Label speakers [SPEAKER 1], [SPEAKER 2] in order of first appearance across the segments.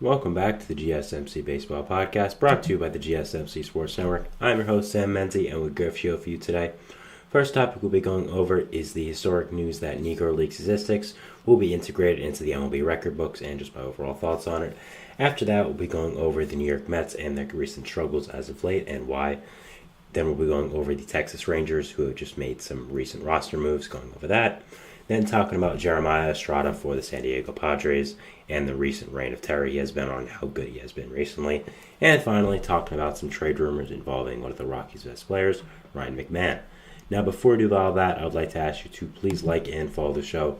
[SPEAKER 1] Welcome back to the GSMC Baseball Podcast, brought to you by the GSMC Sports Network. I'm your host, Sam Menzie, and we've got a show for you today. First topic we'll be going over is the historic news that Negro League statistics will be integrated into the MLB record books and just my overall thoughts on it. After that, we'll be going over the New York Mets and their recent struggles as of late and why. Then we'll be going over the Texas Rangers, who have just made some recent roster moves, going over that. Then talking about Jeremiah Estrada for the San Diego Padres and the recent reign of terror he has been on, how good he has been recently. And finally, talking about some trade rumors involving one of the Rockies' best players, Ryan McMahon. Now, before we do all that, I would like to ask you to please like and follow the show.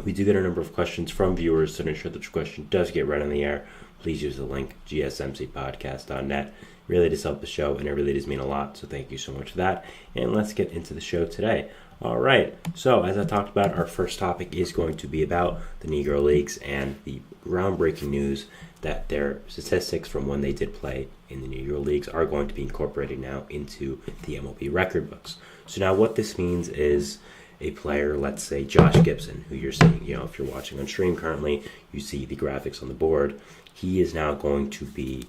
[SPEAKER 1] We do get a number of questions from viewers, so to ensure that your question does get read on the air, please use the link gsmcpodcast.net. It really does help the show, and it really does mean a lot, so thank you so much for that. And let's get into the show today. All right, so as I talked about, our first topic is going to be about the Negro Leagues and the groundbreaking news that their statistics from when they did play in the Negro Leagues are going to be incorporated now into the MLB record books. So now what this means is a player, let's say Josh Gibson, who you're seeing, if you're watching on stream currently, you see the graphics on the board. He is now going to be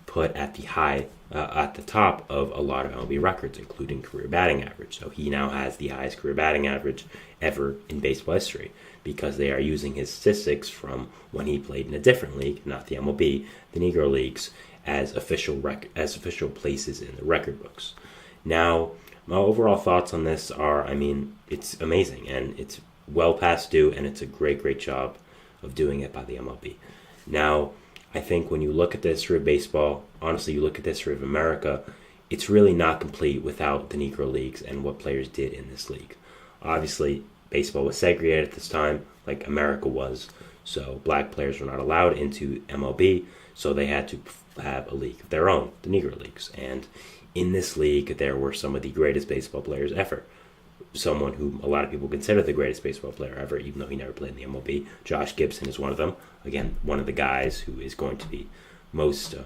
[SPEAKER 1] put at the top of a lot of MLB records, including career batting average. So he now has the highest career batting average ever in baseball history because they are using his statistics from when he played in a different league, not the MLB, the Negro Leagues, as official places in the record books. Now, my overall thoughts on this are, it's amazing and it's well past due, and it's a great job of doing it by the MLB. Now, I think when you look at the history of baseball, honestly, you look at the history of America, it's really not complete without the Negro Leagues and what players did in this league. Obviously, baseball was segregated at this time, like America was, so black players were not allowed into MLB, so they had to have a league of their own, the Negro Leagues. And in this league, there were some of the greatest baseball players ever. Someone who a lot of people consider the greatest baseball player ever, even though he never played in the MLB. Josh Gibson is one of them. Again, one of the guys who is going to be most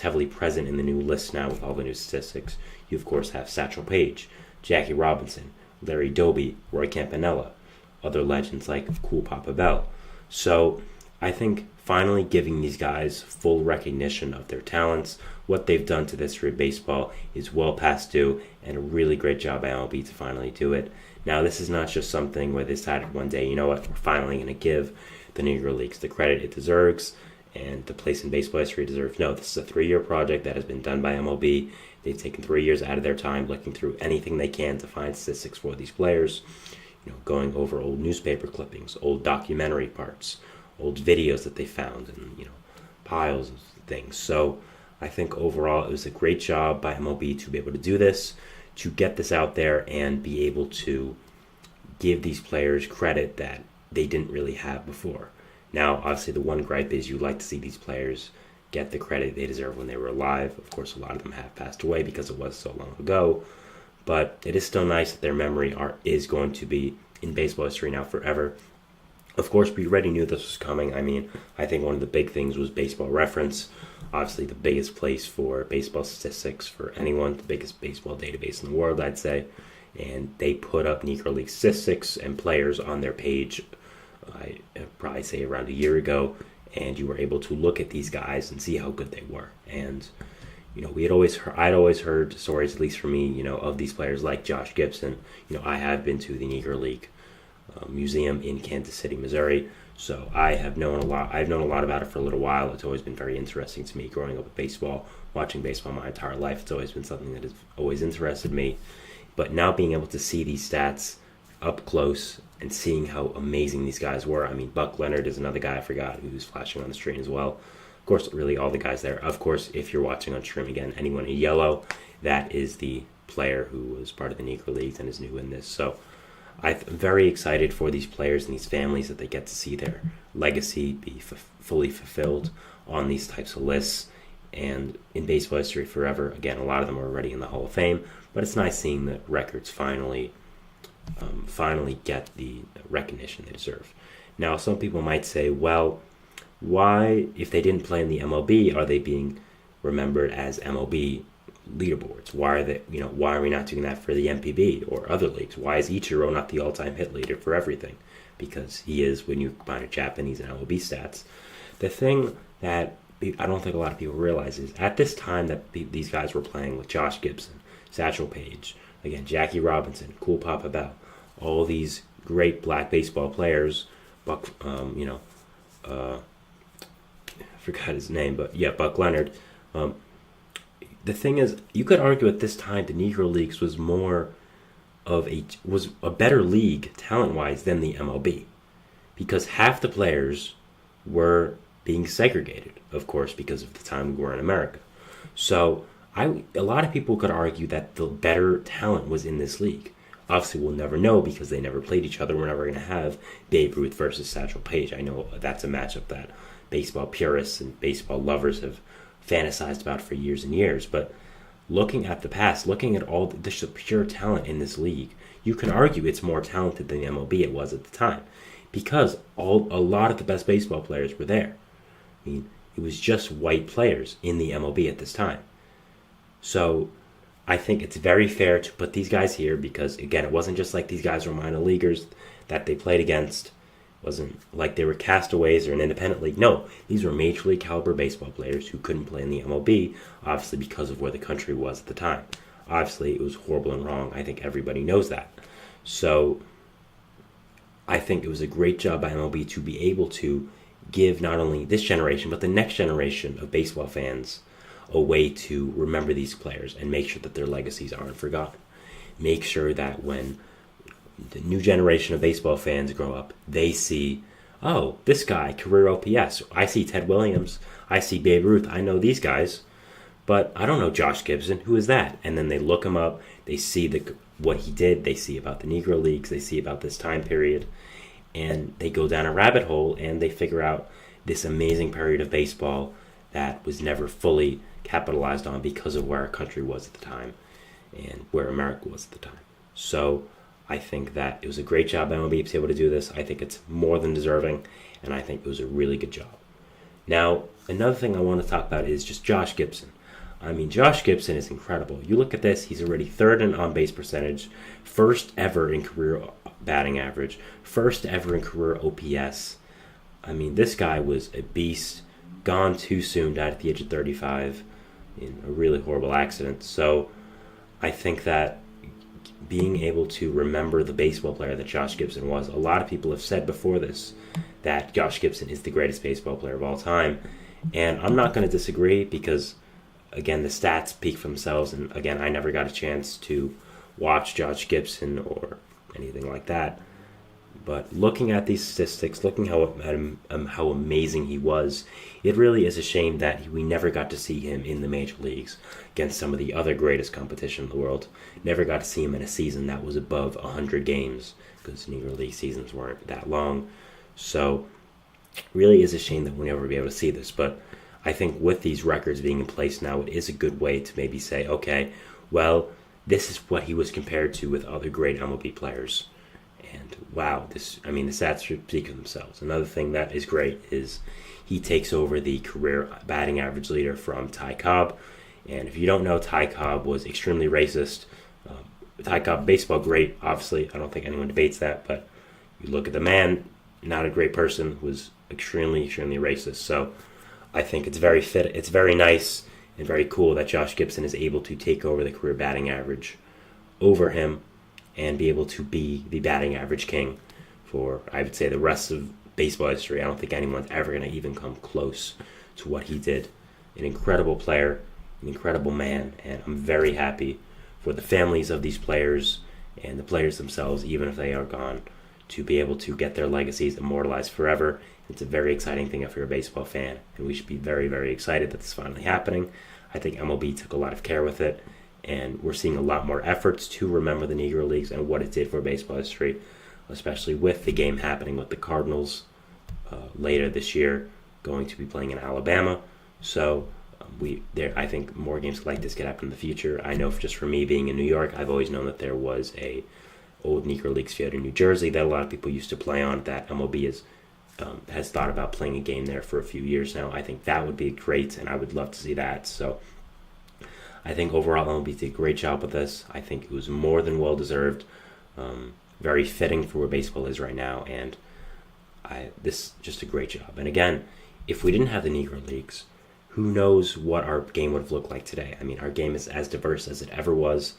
[SPEAKER 1] heavily present in the new list now with all the new statistics. You, of course, have Satchel Paige, Jackie Robinson, Larry Doby, Roy Campanella, other legends like Cool Papa Bell. So I think finally giving these guys full recognition of their talents, what they've done to the history of baseball, is well past due, and a really great job by MLB to finally do it. Now, this is not just something where they decided one day, you know what, we're finally going to give the Negro Leagues the credit it deserves and the place in baseball history it deserves. No, this is a 3-year project that has been done by MLB. They've taken 3 years out of their time looking through anything they can to find statistics for these players, going over old newspaper clippings, old documentary parts, old videos that they found, and piles of things. So I think overall it was a great job by MLB to be able to do this, to get this out there and be able to give these players credit that they didn't really have before. Now, obviously, the one gripe is you like to see these players get the credit they deserve when they were alive. Of course, a lot of them have passed away because it was so long ago, but it is still nice that their memory is going to be in baseball history now forever. Of course, we already knew this was coming. I think one of the big things was Baseball Reference. Obviously, the biggest place for baseball statistics for anyone, the biggest baseball database in the world, I'd say. And they put up Negro League statistics and players on their page, I'd probably say around a year ago, and you were able to look at these guys and see how good they were. And I'd always heard stories, at least for me, of these players like Josh Gibson. I have been to the Negro League museum in Kansas City, Missouri, so I've known a lot about it for a little while. It's always been very interesting to me growing up with baseball, watching baseball my entire life. It's always been something that has always interested me. But now being able to see these stats up close and seeing how amazing these guys were. Buck Leonard is another guy I forgot who's flashing on the screen as well. Of course, really all the guys there. Of course, if you're watching on stream again, anyone in yellow, that is the player who was part of the Negro Leagues and is new in this. So I'm very excited for these players and these families that they get to see their legacy be fully fulfilled on these types of lists and in baseball history forever. Again, a lot of them are already in the Hall of Fame, but it's nice seeing the records finally get the recognition they deserve. Now, some people might say, well, why, if they didn't play in the MLB, are they being remembered as MLB leaderboards? Why are we not doing that for the MPB or other leagues? Why is Ichiro not the all-time hit leader for everything? Because he is, when you combine Japanese and MLB stats. the thing that I don't think a lot of people realize is at this time that these guys were playing with Josh Gibson, Satchel Paige, again, Jackie Robinson, Cool Papa Bell, all these great black baseball players, Buck, I forgot his name, but yeah, Buck Leonard. The thing is, you could argue at this time the Negro Leagues was a better league talent-wise than the MLB, because half the players were being segregated, of course, because of the time we were in America. So a lot of people could argue that the better talent was in this league. Obviously, we'll never know because they never played each other. We're never going to have Babe Ruth versus Satchel Paige. I know that's a matchup that baseball purists and baseball lovers have fantasized about for years and years. But looking at the past, looking at all the pure talent in this league, you can argue it's more talented than the MLB it was at the time, because a lot of the best baseball players were there. I mean, it was just white players in the MLB at this time. So I think it's very fair to put these guys here because, again, it wasn't just like these guys were minor leaguers that they played against. It wasn't like they were castaways or an independent league. No, these were major league caliber baseball players who couldn't play in the MLB, obviously because of where the country was at the time. Obviously, it was horrible and wrong. I think everybody knows that. So I think it was a great job by MLB to be able to give not only this generation, but the next generation of baseball fans a way to remember these players and make sure that their legacies aren't forgotten. Make sure that when the new generation of baseball fans grow up, they see, oh, this guy, career OPS. I see Ted Williams. I see Babe Ruth. I know these guys, but I don't know Josh Gibson. Who is that? And then they look him up. They see what he did. They see about the Negro Leagues. They see about this time period. And they go down a rabbit hole and they figure out this amazing period of baseball that was never fully capitalized on because of where our country was at the time and where America was at the time. So I think that it was a great job by MLB to be able to do this. I think it's more than deserving, and I think it was a really good job. Now, another thing I want to talk about is just Josh Gibson. I mean, Josh Gibson is incredible. You look at this, he's already third in on-base percentage, first ever in career batting average, first ever in career OPS. I mean, this guy was a beast, gone too soon, died at the age of 35 in a really horrible accident. So I think that being able to remember the baseball player that Josh Gibson was, a lot of people have said before this that Josh Gibson is the greatest baseball player of all time. And I'm not going to disagree because, again, the stats speak for themselves. And, again, I never got a chance to watch Josh Gibson or anything like that. But looking at these statistics, looking how amazing he was, it really is a shame that we never got to see him in the major leagues against some of the other greatest competition in the world. Never got to see him in a season that was above 100 games because Negro League seasons weren't that long. So really is a shame that we'll never be able to see this. But I think with these records being in place now, it is a good way to maybe say, okay, well, this is what he was compared to with other great MLB players. And wow, the stats should speak for themselves. Another thing that is great is he takes over the career batting average leader from Ty Cobb. And if you don't know, Ty Cobb was extremely racist. Ty Cobb, baseball great, obviously. I don't think anyone debates that. But you look at the man, not a great person, was extremely, extremely racist. So I think it's very it's very nice and very cool that Josh Gibson is able to take over the career batting average over him and be able to be the batting average king for, I would say, the rest of baseball history. I don't think anyone's ever going to even come close to what he did. An incredible player, an incredible man, and I'm very happy for the families of these players and the players themselves, even if they are gone, to be able to get their legacies immortalized forever. It's a very exciting thing if you're a baseball fan, and we should be very, very excited that this is finally happening. I think MLB took a lot of care with it, and we're seeing a lot more efforts to remember the Negro Leagues and what it did for baseball history, especially with the game happening with the Cardinals later this year, going to be playing in Alabama. So I think more games like this could happen in the future. I know just for me being in New York, I've always known that there was a old Negro Leagues field in New Jersey that a lot of people used to play on, that MLB has thought about playing a game there for a few years now. I think that would be great, and I would love to see that. So I think overall MLB did a great job with this. I think it was more than well-deserved, very fitting for where baseball is right now, and this just a great job. And again, if we didn't have the Negro Leagues, who knows what our game would have looked like today. I mean, our game is as diverse as it ever was.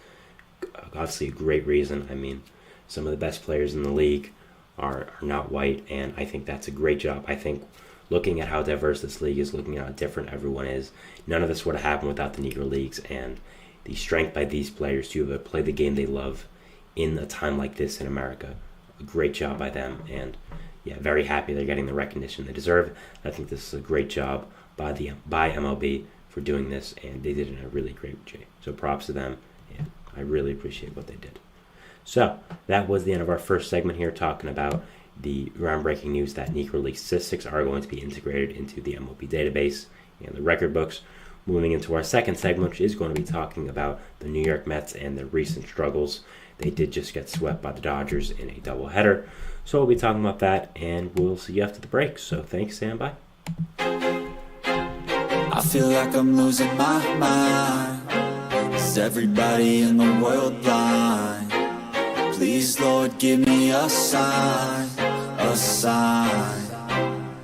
[SPEAKER 1] Obviously, a great reason. I mean, some of the best players in the league are not white, and I think that's a great job. I think looking at how diverse this league is, looking at how different everyone is, none of this would have happened without the Negro Leagues, and the strength by these players to play the game they love in a time like this in America. A great job by them, and yeah, very happy they're getting the recognition they deserve. I think this is a great job by MLB for doing this, and they did it in a really great way. So props to them, and I really appreciate what they did. So that was the end of our first segment here, talking about the groundbreaking news that Negro League statistics are going to be integrated into the MLB database and the record books. Moving into our second segment, which is going to be talking about the New York Mets and their recent struggles. They did just get swept by the Dodgers in a doubleheader. So we'll be talking about that, and we'll see you after the break. So thanks, stand by.
[SPEAKER 2] I feel like I'm losing my mind. Is everybody in the world blind? Please, Lord, give me a sign, a sign.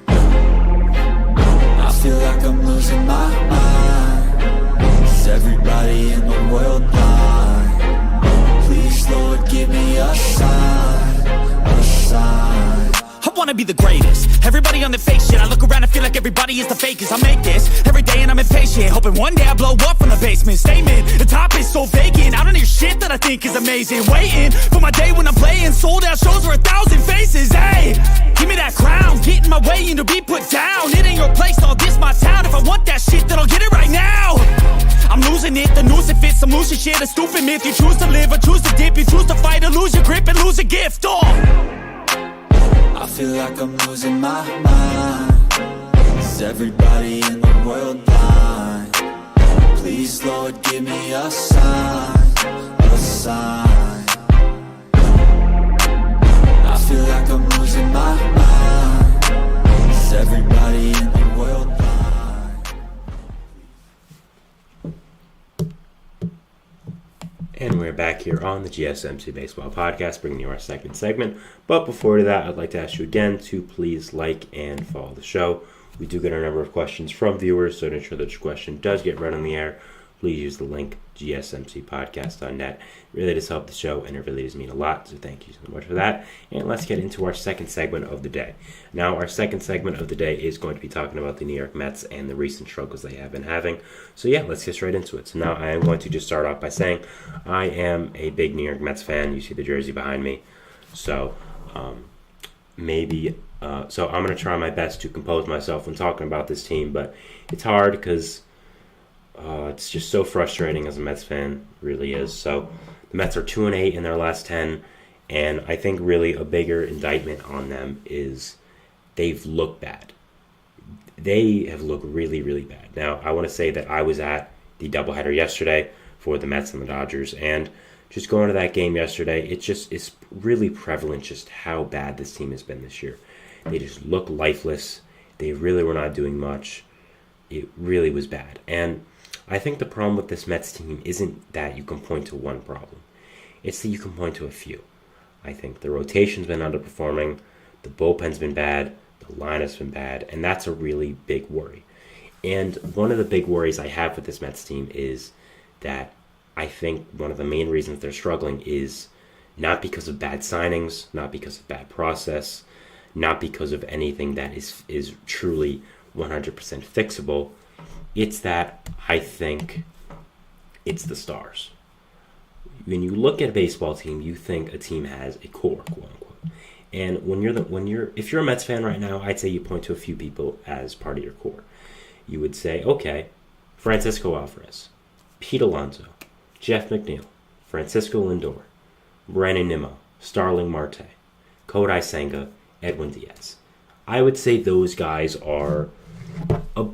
[SPEAKER 2] I feel like I'm losing my mind. Is everybody in the world blind? Please, Lord, give me a sign, a sign.
[SPEAKER 3] I wanna be the greatest. Everybody on the fake shit. I look around and feel like everybody is the fakest. I make this every day and I'm impatient, hoping one day I blow up from the basement. Statement, the top is so vacant. I don't hear shit that I think is amazing. Waiting for my day when I'm playing sold out shows for 1,000 faces. Hey, give me that crown, get in my way and to be put down. It ain't your place, all this my town. If I want that shit, then I'll get it right now. I'm losing it, the noose it fits, I'm losing shit. A stupid myth, you choose to live or choose to dip. You choose to fight or lose your grip and lose a gift.
[SPEAKER 2] I feel like I'm losing my mind. Is everybody in the world blind? Please, Lord, give me a sign, a sign. I feel like I'm losing my mind. Is everybody in the world blind?
[SPEAKER 1] And we're back here on the GSMC Baseball Podcast, bringing you our second segment. But before that, I'd like to ask you again to please like and follow the show. We do get a number of questions from viewers, so to ensure that your question does get read on the air, please use the link gsmcpodcast.net. It really does help the show, and it really does mean a lot, so thank you so much for that. And let's get into our second segment of the day. Now, our second segment of the day is going to be talking about the New York Mets and the recent struggles they have been having. So yeah, let's get straight into it. So now I am going to just start off by saying I am a big New York Mets fan. You see the jersey behind me. So so I'm going to try my best to compose myself when talking about this team, but it's hard because it's just so frustrating as a Mets fan, it really is. So the Mets are 2-8 in their last 10, and I think really a bigger indictment on them is they've looked bad. They have looked really, really bad. Now, I want to say that I was at the doubleheader yesterday for the Mets and the Dodgers, and just going to that game yesterday, it's really prevalent just how bad this team has been this year. They just look lifeless. They really were not doing much. It really was bad. And I think the problem with this Mets team isn't that you can point to one problem. It's that you can point to a few. I think the rotation's been underperforming, the bullpen's been bad, the lineup's been bad, and that's a really big worry. And one of the big worries I have with this Mets team is that I think one of the main reasons they're struggling is not because of bad signings, not because of bad process, not because of anything that is truly 100% fixable. It's that I think it's the stars. When you look at a baseball team, you think a team has a core, quote unquote. And if you're a Mets fan right now, I'd say you point to a few people as part of your core. You would say, okay, Francisco Alvarez, Pete Alonso, Jeff McNeil, Francisco Lindor, Brandon Nimmo, Starling Marte, Kodai Senga, Edwin Diaz. I would say those guys are a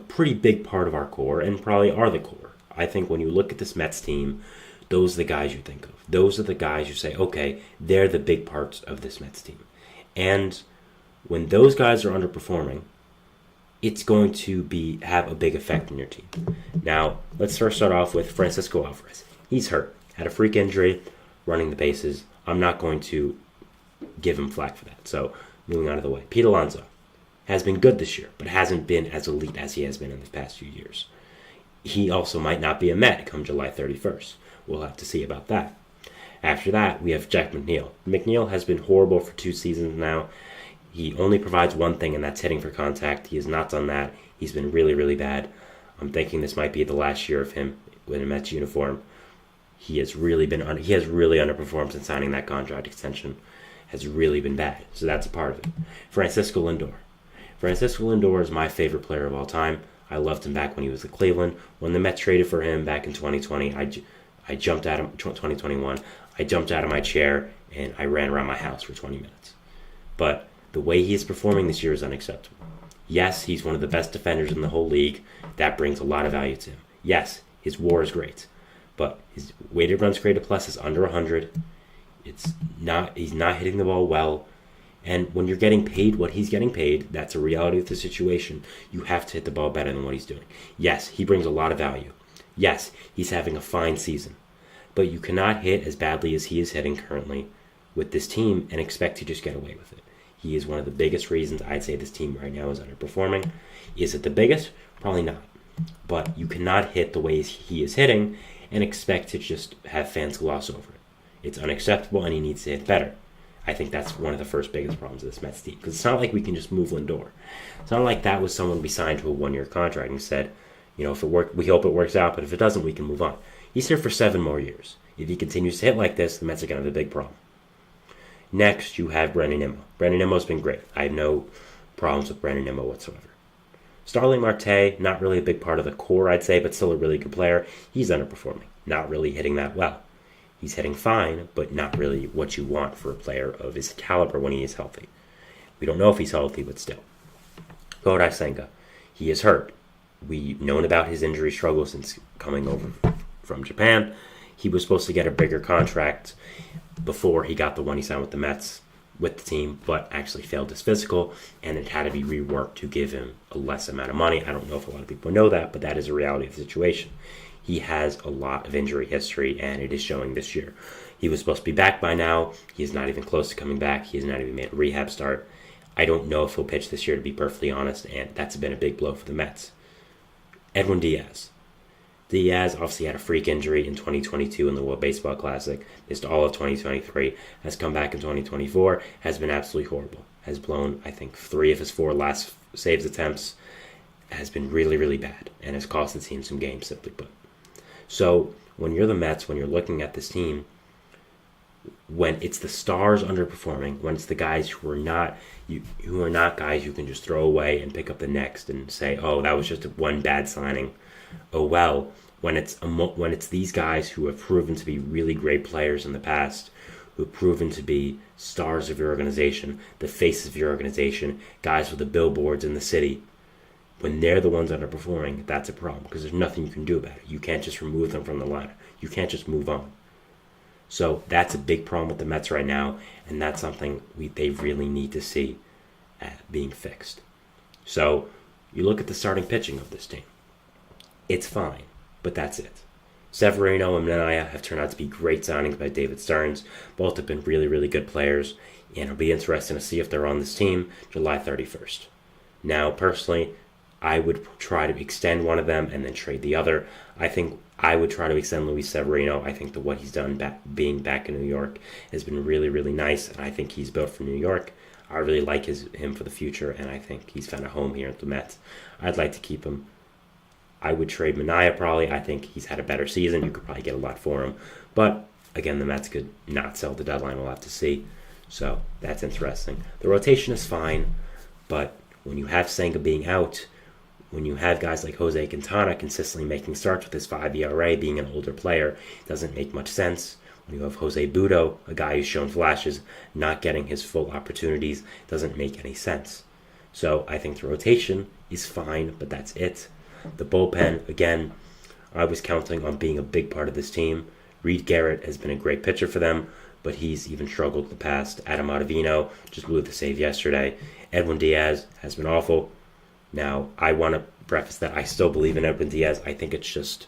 [SPEAKER 1] pretty big part of our core, and probably are the core. I think when you look at this Mets team, those are the guys you think of. Those are the guys you say, okay, they're the big parts of this Mets team. And when those guys are underperforming, it's going to have a big effect on your team. Now, let's first start off with Francisco Alvarez. He's hurt, had a freak injury, running the bases. I'm not going to give him flack for that. So, moving on to the way. Pete Alonso, has been good this year, but hasn't been as elite as he has been in the past few years. He also might not be a Met come July 31st. We'll have to see about that. After that, we have Jack McNeil. McNeil has been horrible for 2 seasons now. He only provides one thing, and that's hitting for contact. He has not done that. He's been really, really bad. I'm thinking this might be the last year of him in a Mets uniform. He has really underperformed since signing that contract extension. Has really been bad. So that's a part of it. Francisco Lindor. Francisco Lindor is my favorite player of all time. I loved him back when he was at Cleveland. When the Mets traded for him back in 2020, I jumped out of 2021. I jumped out of my chair and I ran around my house for 20 minutes. But the way he is performing this year is unacceptable. Yes, he's one of the best defenders in the whole league. That brings a lot of value to him. Yes, his WAR is great, but his weighted runs created plus is under 100. He's not hitting the ball well. And when you're getting paid what he's getting paid, that's a reality of the situation. You have to hit the ball better than what he's doing. Yes, he brings a lot of value. Yes, he's having a fine season. But you cannot hit as badly as he is hitting currently with this team and expect to just get away with it. He is one of the biggest reasons I'd say this team right now is underperforming. Is it the biggest? Probably not. But you cannot hit the ways he is hitting and expect to just have fans gloss over it. It's unacceptable and he needs to hit better. I think that's one of the first biggest problems of this Mets team. Because it's not like we can just move Lindor. It's not like that was someone we signed to a 1-year contract and said, if it worked, we hope it works out, but if it doesn't, we can move on. He's here for 7 more years. If he continues to hit like this, the Mets are going to have a big problem. Next, you have Brandon Nimmo. Brandon Nimmo's been great. I have no problems with Brandon Nimmo whatsoever. Starling Marte, not really a big part of the core, I'd say, but still a really good player. He's underperforming, not really hitting that well. He's hitting fine, but not really what you want for a player of his caliber when he is healthy. We don't know if he's healthy, but still. Kodai Senga, he is hurt. We've known about his injury struggle since coming over from Japan. He was supposed to get a bigger contract before he got the one he signed with the Mets with the team, but actually failed his physical, and it had to be reworked to give him a less amount of money. I don't know if a lot of people know that, but that is a reality of the situation. He has a lot of injury history, and it is showing this year. He was supposed to be back by now. He is not even close to coming back. He has not even made a rehab start. I don't know if he'll pitch this year, to be perfectly honest, and that's been a big blow for the Mets. Edwin Diaz. Diaz obviously had a freak injury in 2022 in the World Baseball Classic. Missed all of 2023. Has come back in 2024. Has been absolutely horrible. Has blown, I think, 3 of his 4 last saves attempts. Has been really, really bad. And has cost the team some games, simply put. So, when you're the Mets, when you're looking at this team, when it's the stars underperforming, when it's the guys who are not guys you can just throw away and pick up the next and say, oh, that was just one bad signing. Oh well, when it's these guys who have proven to be really great players in the past, who have proven to be stars of your organization, the faces of your organization, guys with the billboards in the city, when they're the ones underperforming, that's a problem because there's nothing you can do about it. You can't just remove them from the lineup. You can't just move on. So that's a big problem with the Mets right now, and that's something they really need to see being fixed. So you look at the starting pitching of this team. It's fine, but that's it. Severino and Minaya have turned out to be great signings by David Stearns. Both have been really, really good players, and it'll be interesting to see if they're on this team July 31st. Now, personally, I would try to extend one of them and then trade the other. I think I would try to extend Luis Severino. I think that what he's done being back in New York has been really, really nice, and I think he's built for New York. I really like him for the future, and I think he's found a home here at the Mets. I'd like to keep him. I would trade Minaya probably. I think he's had a better season. You could probably get a lot for him. But, again, the Mets could not sell the deadline. We'll have to see. So, that's interesting. The rotation is fine, but when you have Senga being out, when you have guys like Jose Quintana consistently making starts with his 5 ERA, being an older player, it doesn't make much sense. When you have Jose Budo, a guy who's shown flashes, not getting his full opportunities, doesn't make any sense. So, I think the rotation is fine, but that's it. The bullpen, again, I was counting on being a big part of this team. Reed Garrett has been a great pitcher for them, but he's even struggled in the past. Adam Ottavino just blew the save yesterday. Edwin Diaz has been awful. Now, I want to preface that I still believe in Edwin Diaz. I think it's just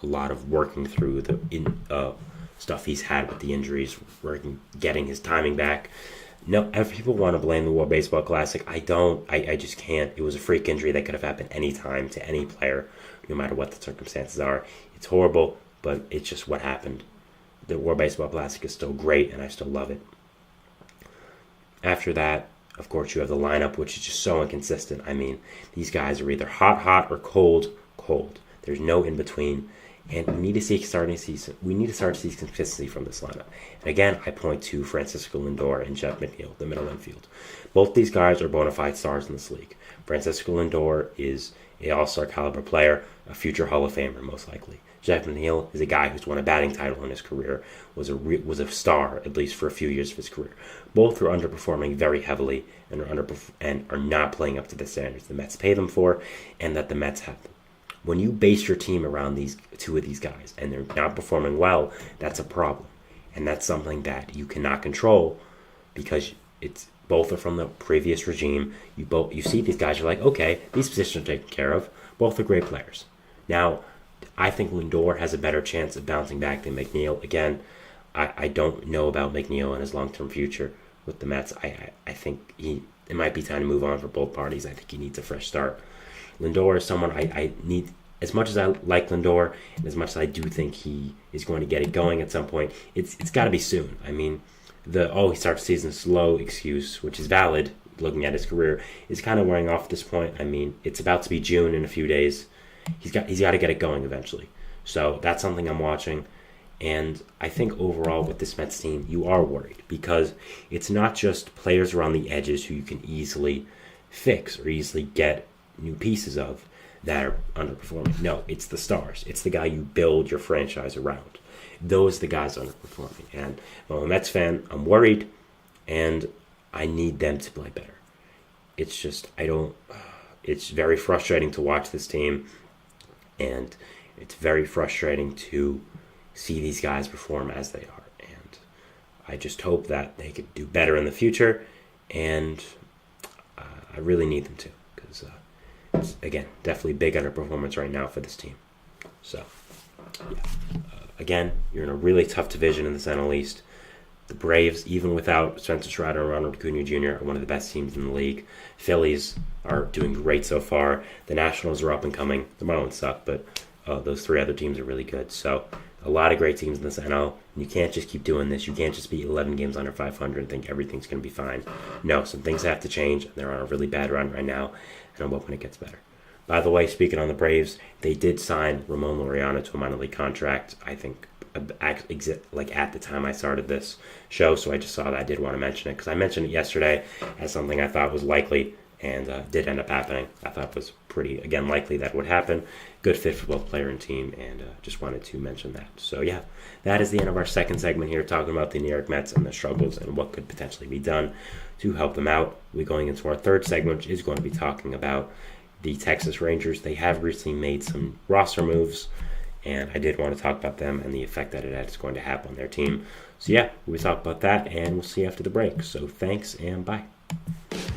[SPEAKER 1] a lot of working through the stuff he's had with the injuries, getting his timing back. No, people want to blame the World Baseball Classic. I don't. I just can't. It was a freak injury that could have happened anytime to any player, no matter what the circumstances are. It's horrible, but it's just what happened. The World Baseball Classic is still great, and I still love it. After that, of course, you have the lineup, which is just so inconsistent. I mean, these guys are either hot, or cold. There's no in between. And we need to see consistency from this lineup. And again, I point to Francisco Lindor and Jeff McNeil, the middle infield. Both these guys are bona fide stars in this league. Francisco Lindor is an all-star caliber player, a future Hall of Famer, most likely. Jeff McNeil is a guy who's won a batting title in his career, was a star, at least for a few years of his career. Both are underperforming very heavily and are not playing up to the standards the Mets pay them for and that the Mets have them. When you base your team around these two of these guys and they're not performing well, that's a problem. And that's something that you cannot control because it's both are from the previous regime. You see these guys, you're like, okay, these positions are taken care of. Both are great players. Now, I think Lindor has a better chance of bouncing back than McNeil. Again, I don't know about McNeil and his long-term future with the Mets. I think it might be time to move on for both parties. I think he needs a fresh start. Lindor is someone I need, as much as I like Lindor, and as much as I do think he is going to get it going at some point, it's got to be soon. I mean, he starts the season slow excuse, which is valid, looking at his career, is kind of wearing off at this point. I mean, it's about to be June in a few days. He's got to get it going eventually. So that's something I'm watching. And I think overall with this Mets team, you are worried because it's not just players around the edges who you can easily fix or easily get new pieces of that are underperforming. No, it's the stars. It's the guy you build your franchise around. Those are the guys underperforming. And I'm a Mets fan. I'm worried, and I need them to play better. It's just, it's very frustrating to watch this team, and it's very frustrating to see these guys perform as they are. And I just hope that they could do better in the future, and I really need them to, because it's, again, definitely big underperformance right now for this team. So, yeah. Again, you're in a really tough division in the NL East. The Braves, even without Spencer Strider and Ronald Acuna Jr., are one of the best teams in the league. Phillies are doing great so far. The Nationals are up and coming. The Marlins suck, but those three other teams are really good. So, a lot of great teams in this NL. You can't just keep doing this. You can't just be 11 games under 500 and think everything's going to be fine. No, some things have to change. They're on a really bad run right now, and I'm hoping it gets better. By the way, speaking on the Braves, they did sign Ramon Laureano to a minor league contract, I think, like at the time I started this show, so I just saw that. I did want to mention it, because I mentioned it yesterday as something I thought was likely, and did end up happening. I thought it was pretty, again, likely that would happen. Good fit for both player and team, and just wanted to mention that. So, yeah, that is the end of our second segment here, talking about the New York Mets and their struggles and what could potentially be done to help them out. We're going into our third segment, which is going to be talking about the Texas Rangers. They have recently made some roster moves, and I did want to talk about them and the effect that it is going to have on their team. So, yeah, we'll talk about that, and we'll see you after the break. So, thanks, and bye.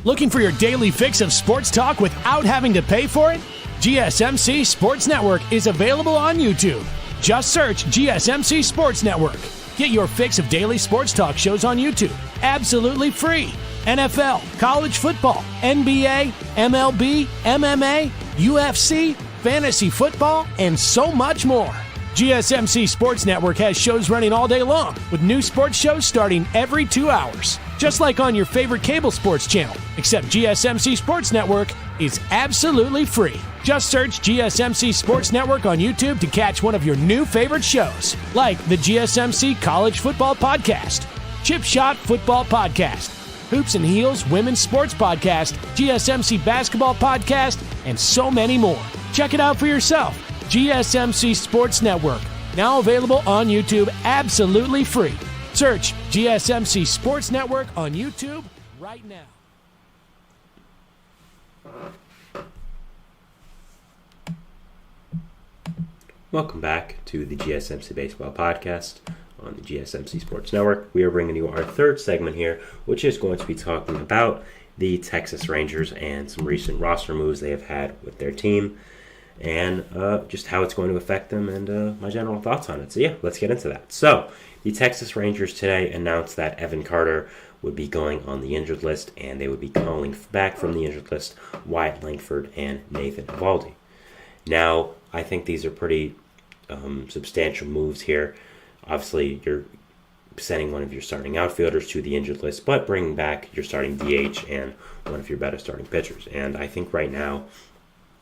[SPEAKER 4] Looking for your daily fix of sports talk without having to pay for it? GSMC Sports Network is available on YouTube. Just search GSMC Sports Network. Get your fix of daily sports talk shows on YouTube, absolutely free. NFL, college football, NBA, MLB, MMA, UFC, fantasy football, and so much more. GSMC Sports Network has shows running all day long, with new sports shows starting every 2 hours. Just like on your favorite cable sports channel, except GSMC Sports Network is absolutely free. Just search GSMC Sports Network on YouTube to catch one of your new favorite shows, like the GSMC College Football Podcast, Chip Shot Football Podcast, Hoops and Heels Women's Sports Podcast, GSMC Basketball Podcast, and so many more. Check it out for yourself. GSMC Sports Network, now available on YouTube absolutely free. Search GSMC Sports Network on YouTube right now.
[SPEAKER 1] Welcome back to the GSMC Baseball Podcast on the GSMC Sports Network. We are bringing you our third segment here, which is going to be talking about the Texas Rangers and some recent roster moves they have had with their team. and just how it's going to affect them and my general thoughts on it. So yeah, let's get into that. So the Texas Rangers today announced that Evan Carter would be going on the injured list, and they would be calling back from the injured list Wyatt Langford and Nathan Eovaldi. Now, I think these are pretty substantial moves here. Obviously, you're sending one of your starting outfielders to the injured list, but bringing back your starting DH and one of your better starting pitchers. And I think right now,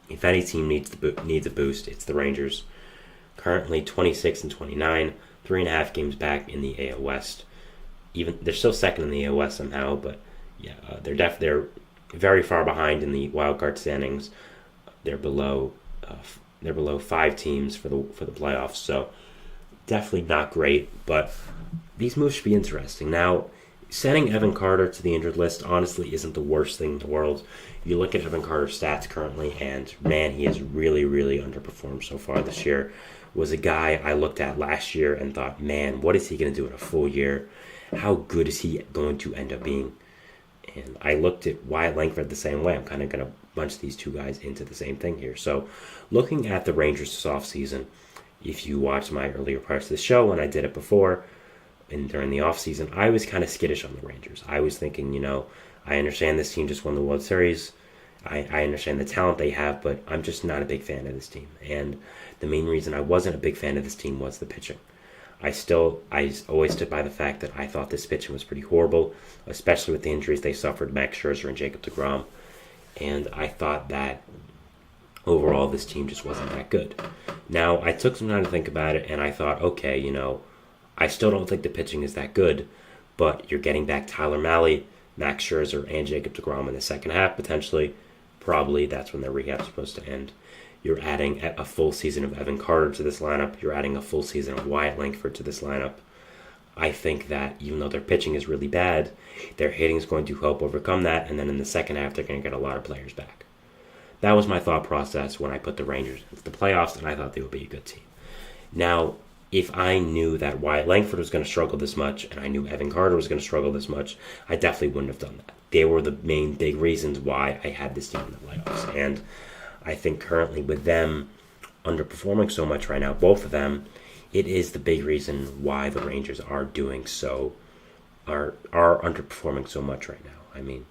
[SPEAKER 1] if any team needs a boost, it's the Rangers. Currently 26 and 29, 3.5 games back in the AL West. Even they're still second in the AL West somehow, but yeah, they're very far behind in the wild card standings. They're below 5 teams for the playoffs, so definitely not great. But these moves should be interesting. Now, sending Evan Carter to the injured list honestly isn't the worst thing in the world. You look at Evan Carter's stats currently, and man, he has really, really underperformed so far this year. Was a guy I looked at last year and thought, man, what is he going to do in a full year? How good is he going to end up being? And I looked at Wyatt Langford the same way. I'm kind of going to bunch these two guys into the same thing here. So looking at the Rangers this offseason, if you watched my earlier parts of the show when I did it before and during the offseason, I was kind of skittish on the Rangers. I was thinking, I understand this team just won the World Series. I understand the talent they have, but I'm just not a big fan of this team. And the main reason I wasn't a big fan of this team was the pitching. I always stood by the fact that I thought this pitching was pretty horrible, especially with the injuries they suffered, Max Scherzer and Jacob deGrom. And I thought that overall this team just wasn't that good. Now, I took some time to think about it, and I thought, okay, I still don't think the pitching is that good, but you're getting back Tyler Mahle, Max Scherzer, and Jacob deGrom in the second half, potentially. Probably that's when their rehab's supposed to end. You're adding a full season of Evan Carter to this lineup. You're adding a full season of Wyatt Langford to this lineup. I think that even though their pitching is really bad, their hitting is going to help overcome that, and then in the second half, they're going to get a lot of players back. That was my thought process when I put the Rangers into the playoffs, and I thought they would be a good team. Now, if I knew that Wyatt Langford was going to struggle this much, and I knew Evan Carter was going to struggle this much, I definitely wouldn't have done that. They were the main big reasons why I had this team in the playoffs, and I think currently with them underperforming so much right now, both of them, it is the big reason why the Rangers are underperforming so much right now. I mean,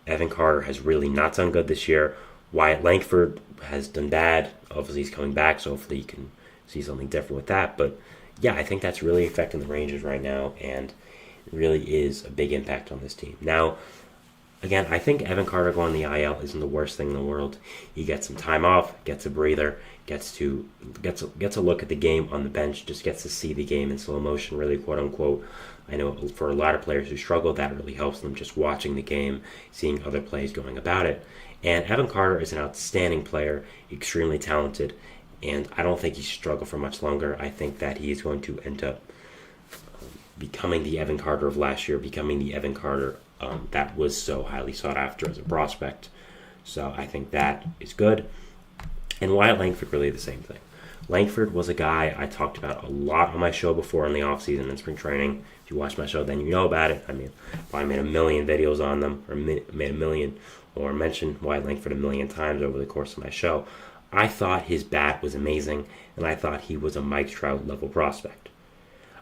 [SPEAKER 1] Evan Carter has really not done good this year. Wyatt Langford has done bad. Obviously, he's coming back, so hopefully you can see something different with that. But yeah, I think that's really affecting the Rangers right now, and it really is a big impact on this team. Now, again, I think Evan Carter going the IL isn't the worst thing in the world. He gets some time off, gets a breather, gets a look at the game on the bench, just gets to see the game in slow motion, really, quote unquote. I know for a lot of players who struggle, that really helps them just watching the game, seeing other plays going about it. And Evan Carter is an outstanding player, extremely talented, and I don't think he should struggle for much longer. I think that he is going to end up becoming the Evan Carter of last year, becoming the Evan Carter that was so highly sought after as a prospect. So I think that is good. And Wyatt Langford, really the same thing. Langford was a guy I talked about a lot on my show before in the offseason and spring training. If you watch my show, then you know about it. I mean, I made a million videos on them, or made a million, or mentioned Wyatt Langford a million times over the course of my show. I thought his bat was amazing, and I thought he was a Mike Trout level prospect.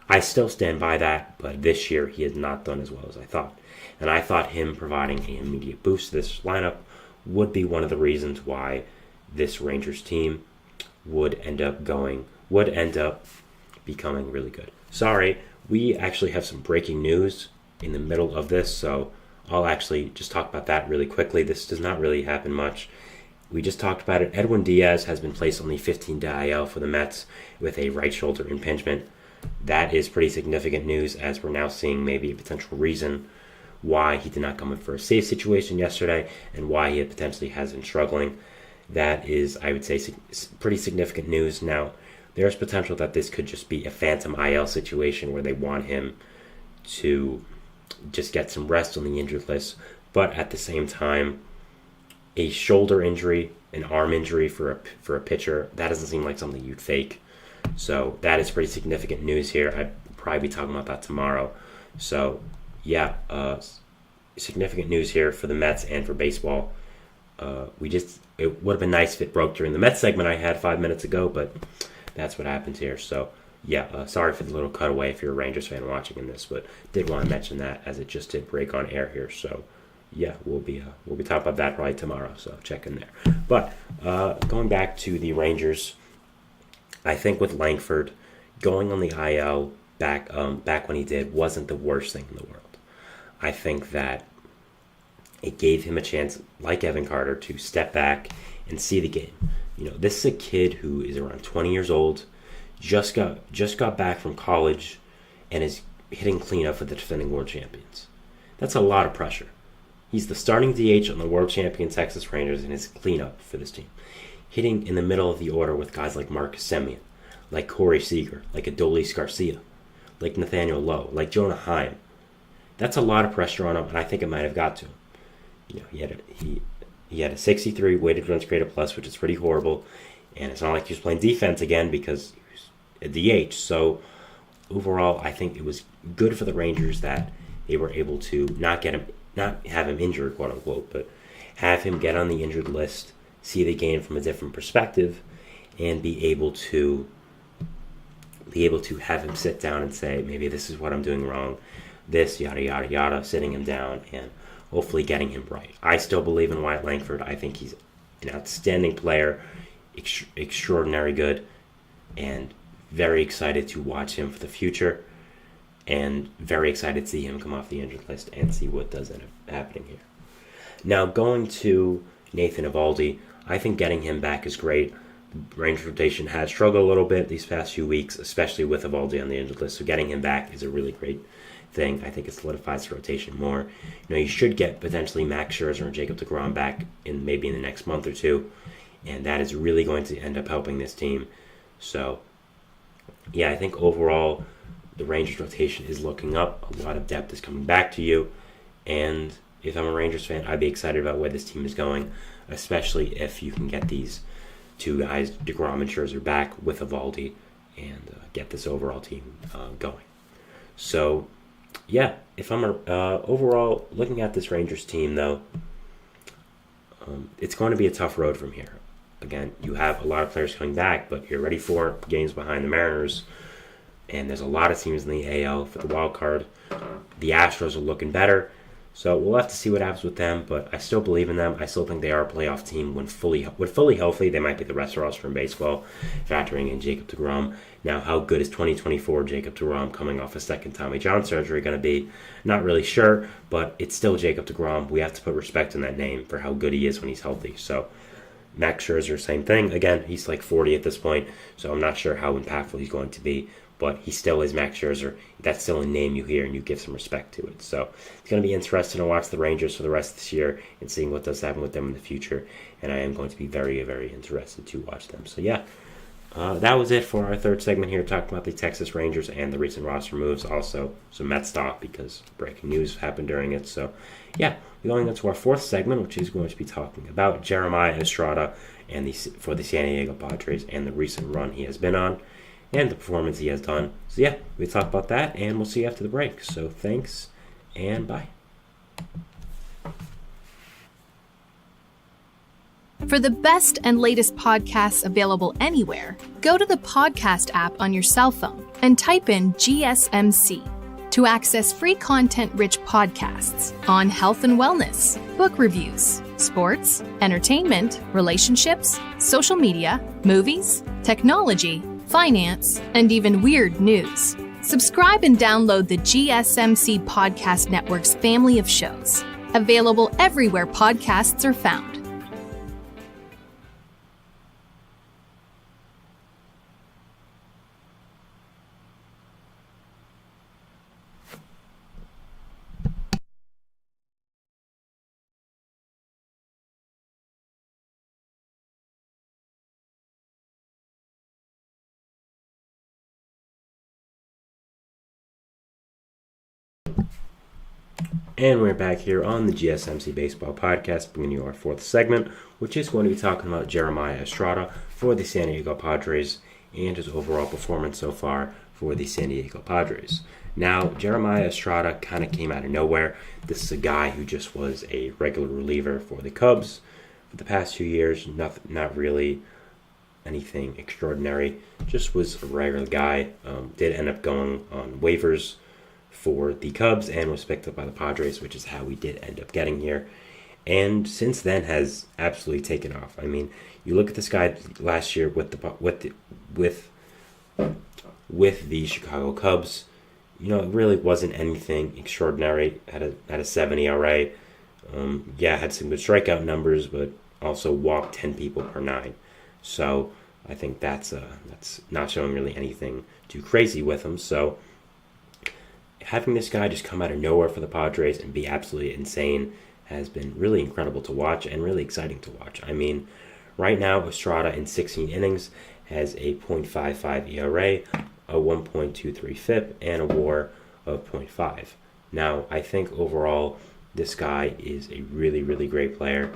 [SPEAKER 1] I still stand by that, but this year he has not done as well as I thought. And I thought him providing an immediate boost to this lineup would be one of the reasons why this Rangers team would end up becoming really good. Sorry, we actually have some breaking news in the middle of this, so I'll actually just talk about that really quickly. This does not really happen much. We just talked about it. Edwin Diaz has been placed on the 15-day IL for the Mets with a right shoulder impingement. That is pretty significant news, as we're now seeing maybe a potential reason why he did not come in for a save situation yesterday and why he potentially has been struggling. That is, I would say, pretty significant news. Now, there's potential that this could just be a phantom IL situation where they want him to just get some rest on the injured list. But at the same time, a shoulder injury, an arm injury for a pitcher, that doesn't seem like something you'd fake. So that is pretty significant news here. I'd probably be talking about that tomorrow. So yeah, significant news here for the Mets and for baseball. it would have been nice if it broke during the Mets segment I had 5 minutes ago, but that's what happens here. So yeah, sorry for the little cutaway if you're a Rangers fan watching in this, but did want to mention that as it just did break on air here. So yeah, we'll be talking about that probably tomorrow. So check in there. But going back to the Rangers, I think with Langford going on the IL back when he did wasn't the worst thing in the world. I think that it gave him a chance, like Evan Carter, to step back and see the game. This is a kid who is around 20 years old, just got back from college, and is hitting cleanup for the defending world champions. That's a lot of pressure. He's the starting DH on the world champion Texas Rangers and is cleanup for this team, hitting in the middle of the order with guys like Marcus Semien, like Corey Seager, like Adolis Garcia, like Nathaniel Lowe, like Jonah Heim. That's a lot of pressure on him, and I think it might have got to him. He had a 63 weighted runs created plus, which is pretty horrible, and it's not like he was playing defense again because he was a DH. So overall, I think it was good for the Rangers that they were able to not have him injured, quote unquote, but have him get on the injured list, see the game from a different perspective, and be able to have him sit down and say, maybe this is what I'm doing wrong, this, yada, yada, yada, sitting him down and hopefully getting him right. I still believe in Wyatt Langford. I think he's an outstanding player, extraordinary good, and very excited to watch him for the future, and very excited to see him come off the injured list and see what does end up happening here. Now, going to Nathan Eovaldi, I think getting him back is great. The Rangers rotation has struggled a little bit these past few weeks, especially with Eovaldi on the injured list, so getting him back is a really great thing. I think it solidifies the rotation more. You should get potentially Max Scherzer and Jacob deGrom back maybe in the next month or two, and that is really going to end up helping this team. So, yeah, I think overall the Rangers rotation is looking up. A lot of depth is coming back to you, and if I'm a Rangers fan, I'd be excited about where this team is going, especially if you can get these two guys, deGrom and Scherzer, back with Eovaldi and get this overall team going. So, yeah, if I'm overall looking at this Rangers team, though, it's going to be a tough road from here. Again, you have a lot of players coming back, but you're ready for games behind the Mariners, and there's a lot of teams in the AL for the wild card. The Astros are looking better, so we'll have to see what happens with them, but I still believe in them. I still think they are a playoff team when fully healthy. They might be the best roster in baseball, factoring in Jacob deGrom. Now, how good is 2024 Jacob deGrom coming off a second Tommy John surgery going to be? Not really sure, but it's still Jacob deGrom. We have to put respect in that name for how good he is when he's healthy. So, Max Scherzer, same thing. Again, he's like 40 at this point, so I'm not sure how impactful he's going to be, but he still is Max Scherzer. That's still a name you hear, and you give some respect to it. So it's going to be interesting to watch the Rangers for the rest of this year and seeing what does happen with them in the future, and I am going to be very, very interested to watch them. So yeah, that was it for our third segment here, talking about the Texas Rangers and the recent roster moves. Also, some Mets talk because breaking news happened during it. So yeah, we're going into our fourth segment, which is going to be talking about Jeremiah Estrada and for the San Diego Padres and the recent run he has been on and the performance he has done. So yeah, we'll talk about that, and we'll see you after the break. So thanks, and bye.
[SPEAKER 5] For the best and latest podcasts available anywhere, go to the podcast app on your cell phone and type in GSMC to access free content-rich podcasts on health and wellness, book reviews, sports, entertainment, relationships, social media, movies, technology, finance, and even weird news. Subscribe and download the GSMC Podcast Network's family of shows, available everywhere podcasts are found.
[SPEAKER 1] And we're back here on the GSMC Baseball Podcast, bringing you our fourth segment, which is going to be talking about Jeremiah Estrada for the San Diego Padres and his overall performance so far for the San Diego Padres. Now, Jeremiah Estrada kind of came out of nowhere. This is a guy who just was a regular reliever for the Cubs the past 2 years, not really anything extraordinary. Just was a regular guy. Did end up going on waivers for the Cubs and was picked up by the Padres, which is how we did end up getting here. And since then has absolutely taken off. I mean, you look at this guy last year with the Chicago Cubs. It really wasn't anything extraordinary. Had a 7 ERA. Had some good strikeout numbers, but also walked 10 people per 9. So I think that's not showing really anything too crazy with him. So having this guy just come out of nowhere for the Padres and be absolutely insane has been really incredible to watch and really exciting to watch. I mean, right now Estrada in 16 innings has a .55 ERA, a 1.23 FIP, and a WAR of .5. Now, I think overall this guy is a really, really great player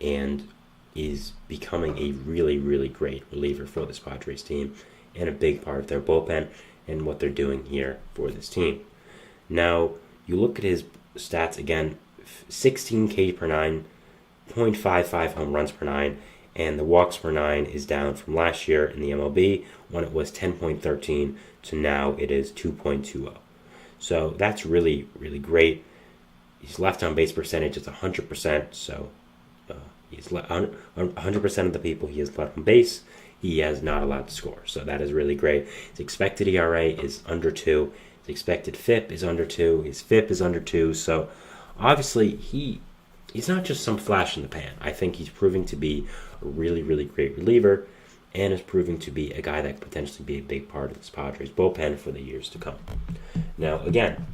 [SPEAKER 1] and is becoming a really, really great reliever for this Padres team and a big part of their bullpen and what they're doing here for this team. Now, you look at his stats again, 16 Ks per 9, .55 home runs per 9, and the walks per 9 is down from last year in the MLB when it was 10.13 to now it is 2.20. So that's really, really great. His left on base percentage is 100%, so he's 100% of the people he has left on base, he has not allowed to score. So that is really great. His expected ERA is under 2. His expected FIP is under 2. His FIP is under 2. So obviously he's not just some flash in the pan. I think he's proving to be a really, really great reliever and is proving to be a guy that could potentially be a big part of this Padres bullpen for the years to come. Now, again,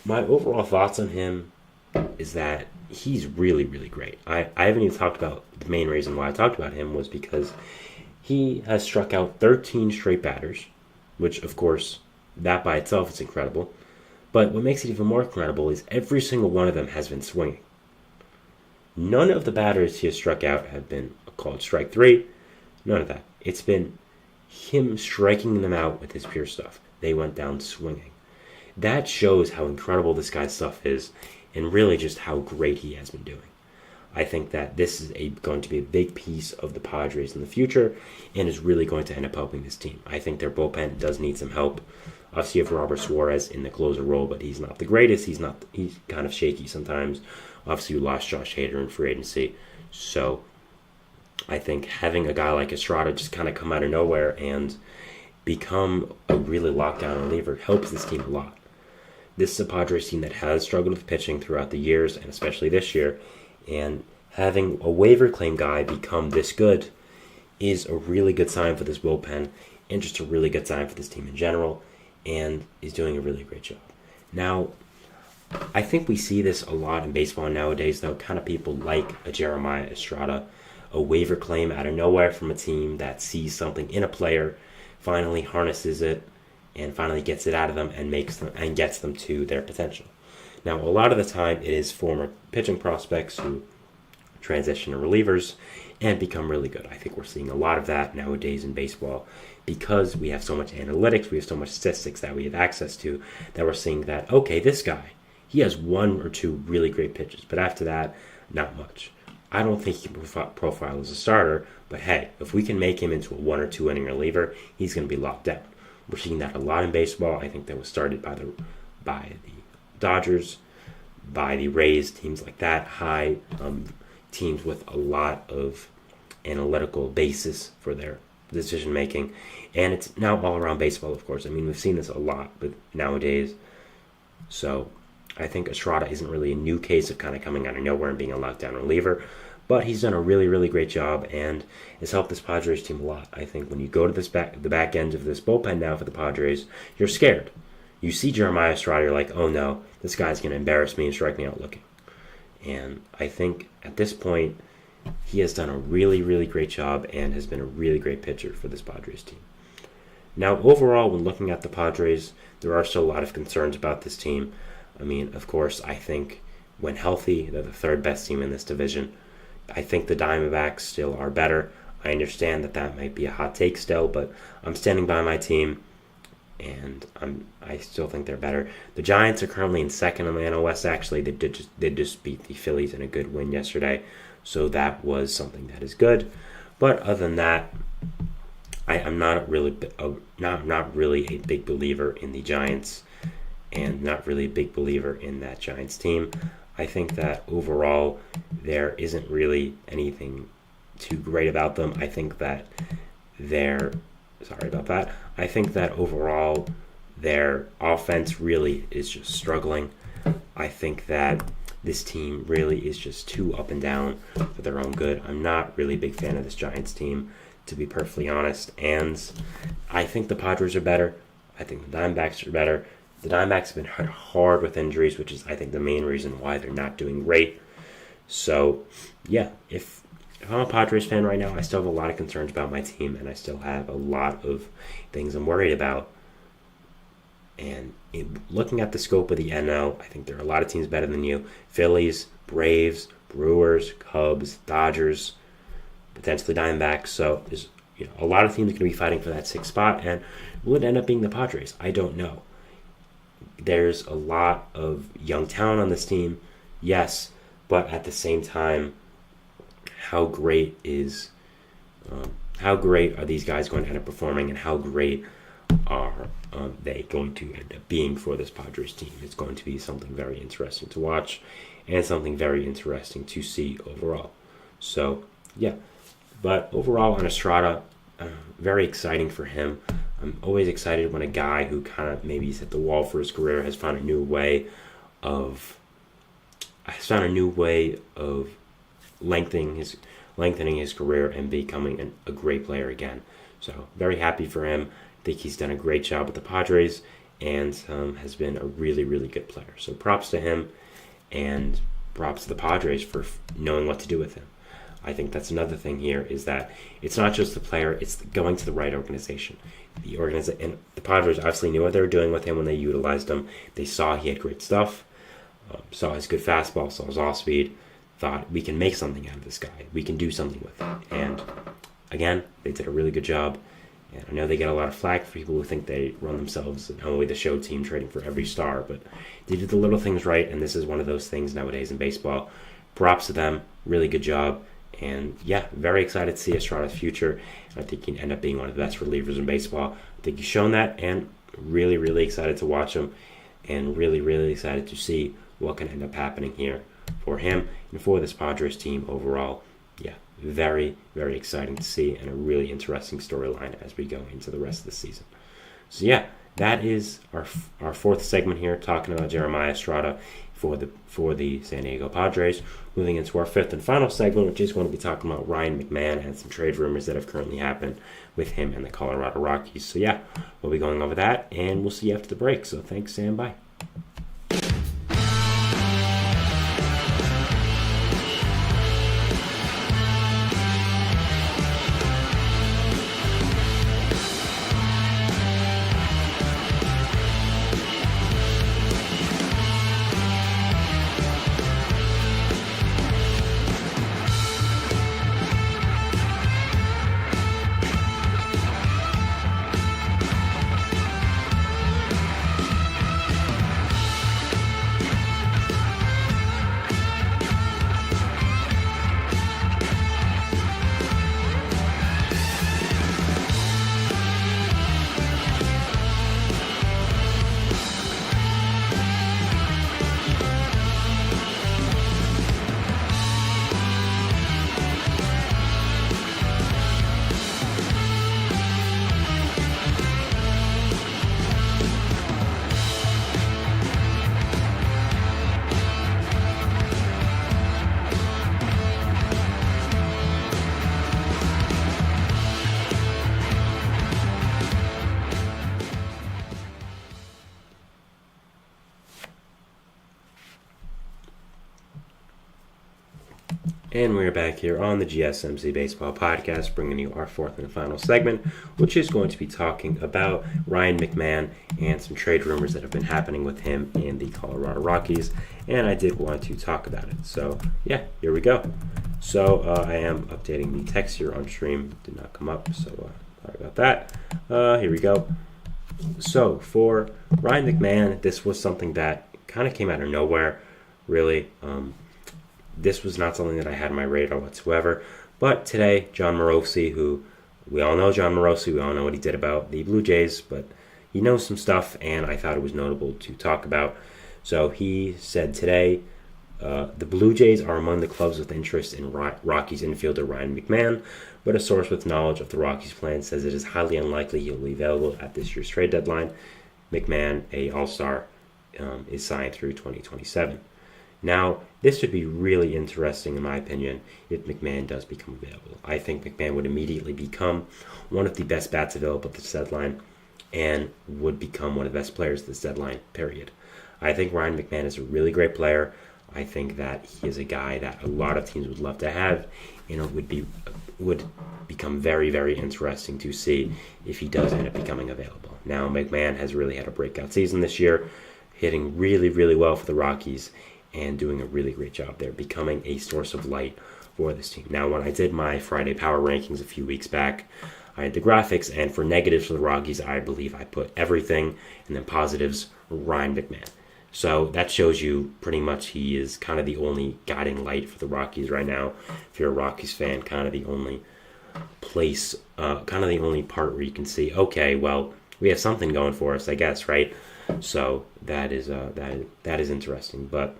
[SPEAKER 1] my overall thoughts on him is that he's really, really great. I haven't even talked about the main reason why I talked about him was because he has struck out 13 straight batters, which, of course, that by itself is incredible. But what makes it even more incredible is every single one of them has been swinging. None of the batters he has struck out have been called strike 3. None of that. It's been him striking them out with his pure stuff. They went down swinging. That shows how incredible this guy's stuff is and really just how great he has been doing. I think that this is going to be a big piece of the Padres in the future and is really going to end up helping this team. I think their bullpen does need some help. Obviously, you have Robert Suarez in the closer role, but he's not the greatest. He's kind of shaky sometimes. Obviously, you lost Josh Hader in free agency. So I think having a guy like Estrada just kind of come out of nowhere and become a really lockdown reliever helps this team a lot. This is a Padres team that has struggled with pitching throughout the years, and especially this year. And having a waiver claim guy become this good is a really good sign for this bullpen and just a really good sign for this team in general, and is doing a really great job. Now, I think we see this a lot in baseball nowadays, though, kind of people like a Jeremiah Estrada, a waiver claim out of nowhere from a team that sees something in a player, finally harnesses it, and finally gets it out of them and gets them to their potential. Now, a lot of the time, it is former pitching prospects who transition to relievers and become really good. I think we're seeing a lot of that nowadays in baseball because we have so much analytics, we have so much statistics that we have access to, that we're seeing that, okay, this guy, he has 1 or 2 really great pitches, but after that, not much. I don't think he can profile as a starter, but hey, if we can make him into a 1 or 2 inning reliever, he's going to be locked down. We're seeing that a lot in baseball. I think that was started by the Dodgers, by the Rays, teams like that, high teams with a lot of analytical basis for their decision making, and it's now all around baseball, of course. I mean, we've seen this a lot, but nowadays, so I think Estrada isn't really a new case of kind of coming out of nowhere and being a lockdown reliever, but he's done a really, really great job and has helped this Padres team a lot. I think when you go to the back end of this bullpen now for the Padres, you're scared. You see Jeremiah Estrada, you're like, oh no, this guy's going to embarrass me and strike me out looking. And I think at this point, he has done a really, really great job and has been a really great pitcher for this Padres team. Now, overall, when looking at the Padres, there are still a lot of concerns about this team. I mean, of course, I think when healthy, they're the third best team in this division. I think the Diamondbacks still are better. I understand that might be a hot take still, but I'm standing by my team, and I still think they're better. The Giants are currently in second in the NL West. Actually, they just beat the Phillies in a good win yesterday. So that was something that is good. But other than that, I'm not really a big believer in the Giants, and not really a big believer in that Giants team. I think that overall there isn't really anything too great about them. I think that I think that overall their offense really is just struggling. I think that this team really is just too up and down for their own good. I'm not really a big fan of this Giants team, to be perfectly honest. And I think the Padres are better. I think the Diamondbacks are better. The Diamondbacks have been hit hard with injuries, which is, I think, the main reason why they're not doing great. So, yeah, if I'm a Padres fan right now, I still have a lot of concerns about my team, and I still have a lot of things I'm worried about. And looking at the scope of the NL, I think there are a lot of teams better than you. Phillies, Braves, Brewers, Cubs, Dodgers, potentially Diamondbacks. So there's a lot of teams going to be fighting for that sixth spot, and will it end up being the Padres? I don't know. There's a lot of young talent on this team, yes, but at the same time, how great are these guys going to end up performing, and how great are they going to end up being for this Padres team? It's going to be something very interesting to watch, and something very interesting to see overall. So, yeah. But overall, on Estrada, very exciting for him. I'm always excited when a guy who kind of maybe he's hit the wall for his career has found a new way of lengthening his career and becoming a great player again. So very happy for him. I think he's done a great job with the Padres and has been a really, really good player. So props to him, and props to the Padres for knowing what to do with him. I think that's another thing here, is that it's not just the player, it's going to the right organization. And the Padres obviously knew what they were doing with him when they utilized him. They saw he had great stuff, saw his good fastball, saw his off speed, thought, we can make something out of this guy. We can do something with him. And again, they did a really good job. And I know they get a lot of flack for people who think they run themselves and only the show team trading for every star, but they did the little things right, and this is one of those things nowadays in baseball. Props to them. Really good job. And yeah, very excited to see Estrada's future. I think he can end up being one of the best relievers in baseball. I think he's shown that, and really, really excited to watch him, and really, really excited to see what can end up happening here for him and for this Padres team overall. Yeah, very, very exciting to see, and a really interesting storyline as we go into the rest of the season. So yeah, that is our fourth segment here, talking about Jeremiah Estrada for the San Diego Padres. Moving into our fifth and final segment, which is going to be talking about Ryan McMahon and some trade rumors that have currently happened with him and the Colorado Rockies. So yeah, we'll be going over that, and we'll see you after the break. So thanks, and bye. And we're back here on the GSMC Baseball Podcast, bringing you our fourth and final segment, which is going to be talking about Ryan McMahon and some trade rumors that have been happening with him and the Colorado Rockies. And I did want to talk about it. So, yeah, here we go. So, I am updating the text here on stream. Did not come up, so sorry about that. Here we go. So, for Ryan McMahon, this was something that kind of came out of nowhere, really. this was not something that I had on my radar whatsoever. But today, John Morosi, who we all know John Morosi, we all know what he did about the Blue Jays, but he knows some stuff, and I thought it was notable to talk about. So he said today, the Blue Jays are among the clubs with interest in Rockies infielder Ryan McMahon, but a source with knowledge of the Rockies' plan says it is highly unlikely he'll be available at this year's trade deadline. McMahon, a All-Star, is signed through 2027. Now, this would be really interesting, in my opinion, if McMahon does become available. I think McMahon would immediately become one of the best bats available at this deadline and would become one of the best players at this deadline, period. I think Ryan McMahon is a really great player. I think that he is a guy that a lot of teams would love to have, and it would become very, very interesting to see if he does end up becoming available. Now, McMahon has really had a breakout season this year, hitting really, really well for the Rockies and doing a really great job there, becoming a source of light for this team. Now, when I did my Friday Power Rankings a few weeks back, I had the graphics, and for negatives for the Rockies, I believe I put everything, and then positives, Ryan McMahon. So that shows you pretty much he is kind of the only guiding light for the Rockies right now. If you're a Rockies fan, kind of the only place, kind of the only part where you can see, okay, well, we have something going for us, I guess, right? So that is interesting. But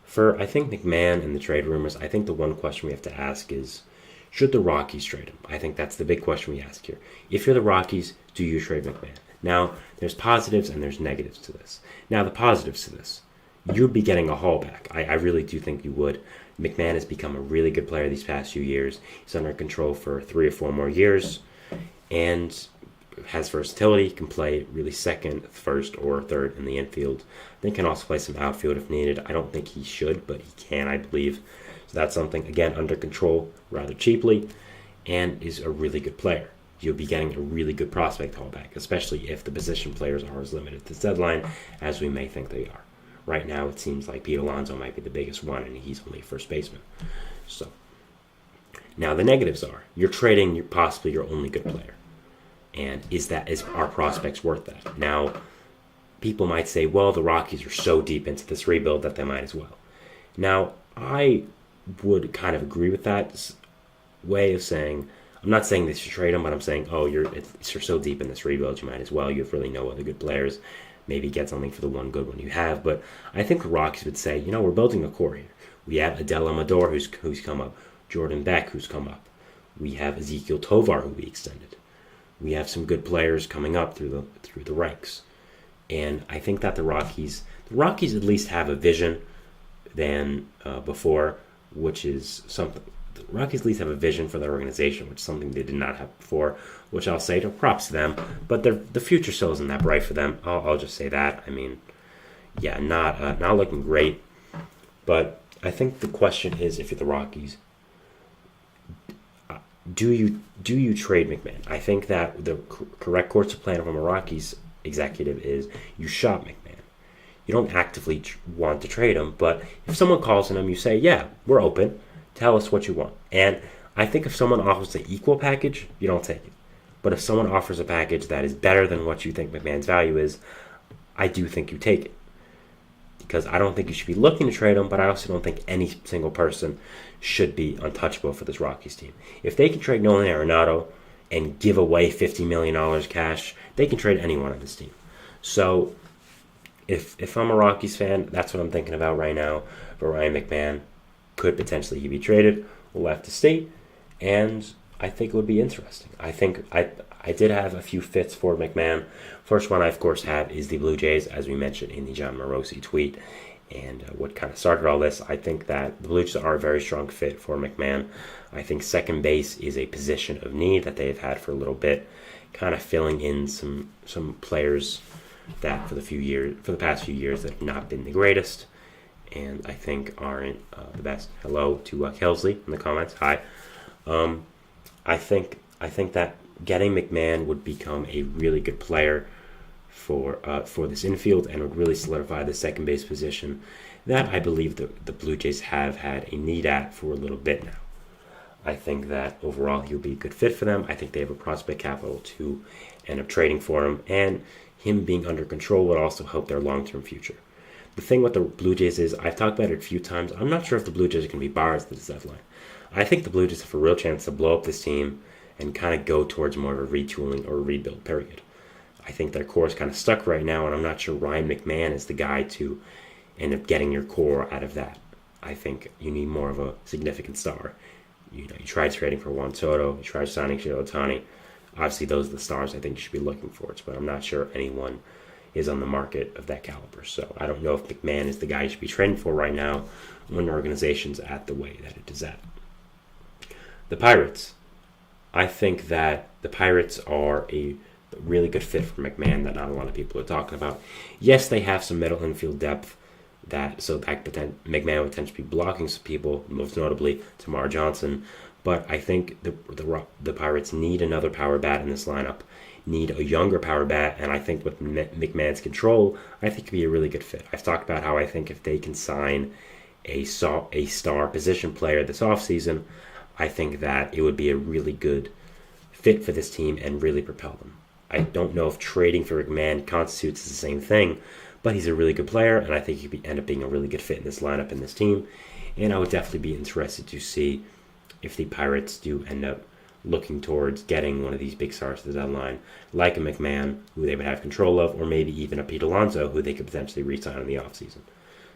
[SPEAKER 1] for, I think, McMahon and the trade rumors, I think the one question we have to ask is, should the Rockies trade him? I think that's the big question we ask here. If you're the Rockies, do you trade McMahon? Now, there's positives and there's negatives to this. Now, the positives to this, you'd be getting a haul back. I really do think you would. McMahon has become a really good player these past few years. He's under control for 3 or 4 more years and has versatility, can play really second, first, or third in the infield. Then can also play some outfield if needed. I don't think he should, but he can, I believe. So that's something, again, under control rather cheaply, and is a really good player. You'll be getting a really good prospect haulback, especially if the position players are as limited at this deadline as we may think they are. Right now, it seems like Pete Alonso might be the biggest one, and he's only a first baseman. So, now the negatives are, you're trading possibly your only good player. And is our prospects worth that? Now, people might say, well, the Rockies are so deep into this rebuild that they might as well. Now, I would kind of agree with that way of saying, I'm not saying they should trade him, but I'm saying, you're so deep in this rebuild, you might as well. You have really no other good players. Maybe get something for the one good one you have. But I think the Rockies would say, we're building a core here. We have Adel Amador, who's come up. Jordan Beck, who's come up. We have Ezekiel Tovar, who we extended. We have some good players coming up through the ranks. And I think that the Rockies at least have a vision than before, which is something. The Rockies at least have a vision for their organization, which is something they did not have before, which I'll say, props to them. But the future still isn't that bright for them. I'll just say that. I mean, yeah, not looking great. But I think the question is, if you're the Rockies, do you trade McMahon? I think that the correct course of plan from a Rockies executive is you shop McMahon. You don't actively want to trade him, but if someone calls on him, you say, yeah, we're open. Tell us what you want. And I think if someone offers the equal package, you don't take it. But if someone offers a package that is better than what you think McMahon's value is, I do think you take it. Because I don't think you should be looking to trade him, but I also don't think any single person should be untouchable for this Rockies team. If they can trade Nolan Arenado and give away $50 million cash, they can trade anyone on this team. So if I'm a Rockies fan, that's what I'm thinking about right now for Ryan McMahon. Could potentially he be traded? We'll have to see. And I think it would be interesting. I think I did have a few fits for McMahon. First one I, of course, have is the Blue Jays, as we mentioned in the John Morosi tweet. And what kind of started all this, I think that the Blue Jays are a very strong fit for McMahon. I think second base is a position of need that they have had for a little bit, kind of filling in some players that for the past few years that have not been the greatest. And I think aren't the best. Hello to Kelsley in the comments. Hi. I think that getting McMahon would become a really good player for this infield and would really solidify the second base position that I believe the Blue Jays have had a need at for a little bit now. I think that overall he'll be a good fit for them. I think they have a prospect capital to end up trading for him, and him being under control would also help their long-term future. the thing with the Blue Jays is, I've talked about it a few times, I'm not sure if the Blue Jays are going to be buyers at this deadline. I think the Blue Jays have a real chance to blow up this team and kind of go towards more of a retooling or a rebuild period. I think their core is kind of stuck right now, and I'm not sure Ryan McMahon is the guy to end up getting your core out of that. I think you need more of a significant star. You tried trading for Juan Soto, you tried signing Shohei Ohtani. Obviously, those are the stars I think you should be looking for, but I'm not sure anyone is on the market of that caliber. So I don't know if McMahon is the guy you should be trading for right now when the organization's at the way that it is at. The Pirates. I think that the Pirates are a really good fit for McMahon that not a lot of people are talking about. Yes, they have some middle infield depth, so McMahon would potentially be blocking some people, most notably Tamar Johnson. But I think the Pirates need another power bat in this lineup, need a younger power bat, and I think with McMahon's control, I think it could be a really good fit. I've talked about how I think if they can sign a star position player this offseason, I think that it would be a really good fit for this team and really propel them. I don't know if trading for McMahon constitutes the same thing, but he's a really good player, and I think he could end up being a really good fit in this lineup and this team. And I would definitely be interested to see if the Pirates do end up looking towards getting one of these big stars to the deadline, like a McMahon, who they would have control of, or maybe even a Pete Alonso, who they could potentially re-sign in the offseason.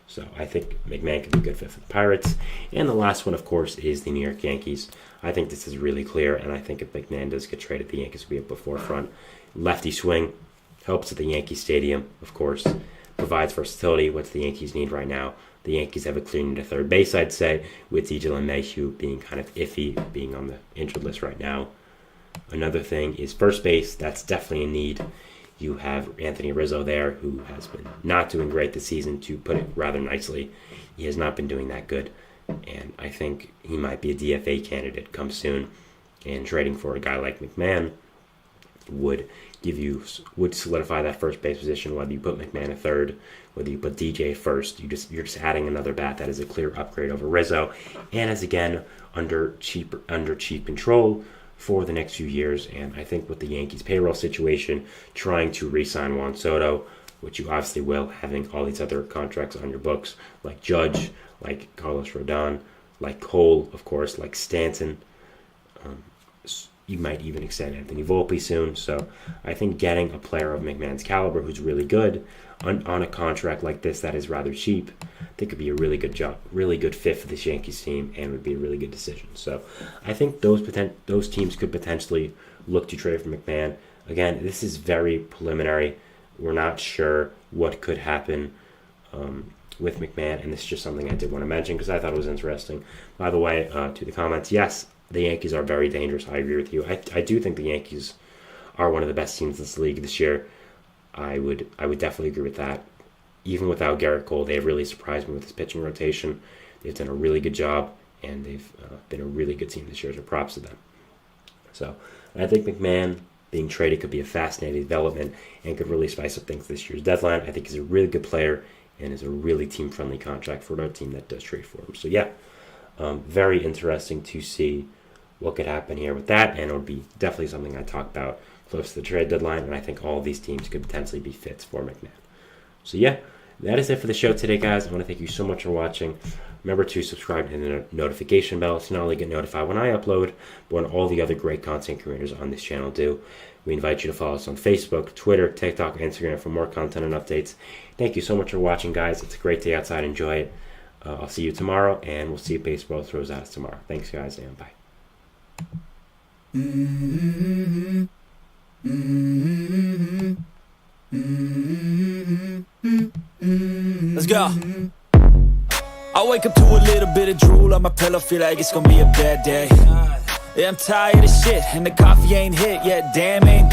[SPEAKER 1] So I think McMahon could be a good fit for the Pirates. And the last one, of course, is the New York Yankees. I think this is really clear, and I think if McMahon does get traded, the Yankees will be at the forefront. Lefty swing helps at the Yankee Stadium, of course, provides versatility, what the Yankees need right now. The Yankees have a clear need to third base, I'd say, with DJ LeMahieu being kind of iffy, being on the injured list right now. Another thing is first base. That's definitely a need. You have Anthony Rizzo there, who has been not doing great this season, to put it rather nicely. He has not been doing that good, and I think he might be a DFA candidate come soon. And trading for a guy like McMahon would solidify that first base position. Whether you put McMahon at third, whether you put DJ first, you're just adding another bat that is a clear upgrade over Rizzo, and is again under cheap control for the next few years. And I think with the Yankees payroll situation, trying to re-sign Juan Soto, which you obviously will, having all these other contracts on your books, like Judge, like Carlos Rodon, like Cole, of course, like Stanton. You might even extend Anthony Volpe soon. So I think getting a player of McMahon's caliber who's really good on a contract like this that is rather cheap, I think could be a really good fit for this Yankees team, and would be a really good decision. So I think those teams could potentially look to trade for McMahon. Again, this is very preliminary. We're not sure what could happen with McMahon, and this is just something I did want to mention because I thought it was interesting. By the way, to the comments, yes, the Yankees are very dangerous. I agree with you. I do think the Yankees are one of the best teams in this league this year. I would definitely agree with that. Even without Garrett Cole, they have really surprised me with this pitching rotation. They've done a really good job, and they've been a really good team this year, so props to them. So I think McMahon being traded could be a fascinating development and could really spice up things this year's deadline. I think he's a really good player and is a really team-friendly contract for another team that does trade for him. So yeah, very interesting to see what could happen here with that, and it would be definitely something I talk about close to the trade deadline, and I think all of these teams could potentially be fits for McMahon. So yeah, that is it for the show today, guys. I want to thank you so much for watching. Remember to subscribe to the notification bell to not only get notified when I upload, but when all the other great content creators on this channel do. We invite you to follow us on Facebook, Twitter, TikTok, Instagram for more content and updates. Thank you so much for watching, guys. It's a great day outside. Enjoy it. I'll see you tomorrow, and we'll see if baseball throws at us tomorrow. Thanks, guys, and bye.
[SPEAKER 3] Let's go. I wake up to a little bit of drool on my pillow, feel like it's gonna be a bad day. Yeah, I'm tired of shit, and the coffee ain't hit yet, damn ain't